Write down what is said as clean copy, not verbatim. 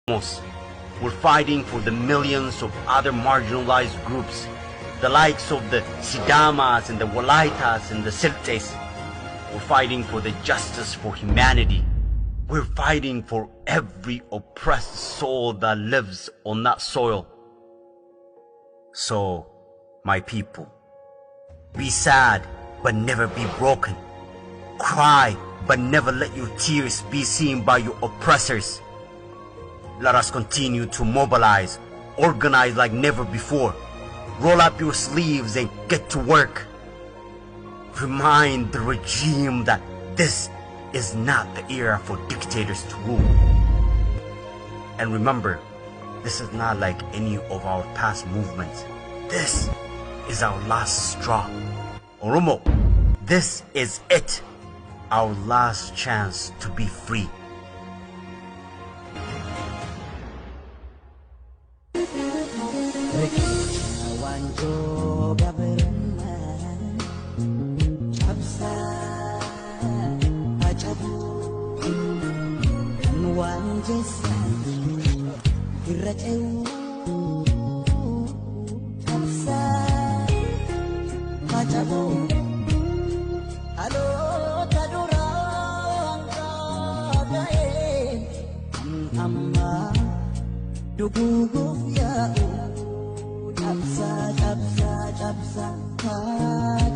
We're fighting for the millions of other marginalized groups, the likes of the Sidamas and the Walaitas and the Siltes. We're fighting for the justice for humanity. We're fighting for every oppressed soul that lives on that soil. So, my people, be sad but never be broken. Cry but never let your tears be seen by your oppressors. Let us continue to mobilize, organize like never before. Roll up your sleeves and get to work. Remind the regime that this is not the era for dictators to rule. And remember, this is not like any of our past movements. This is our last straw. Oromo, this is it. Our last chance to be free. Dugu ya, dabsa, dabsa, dabsa.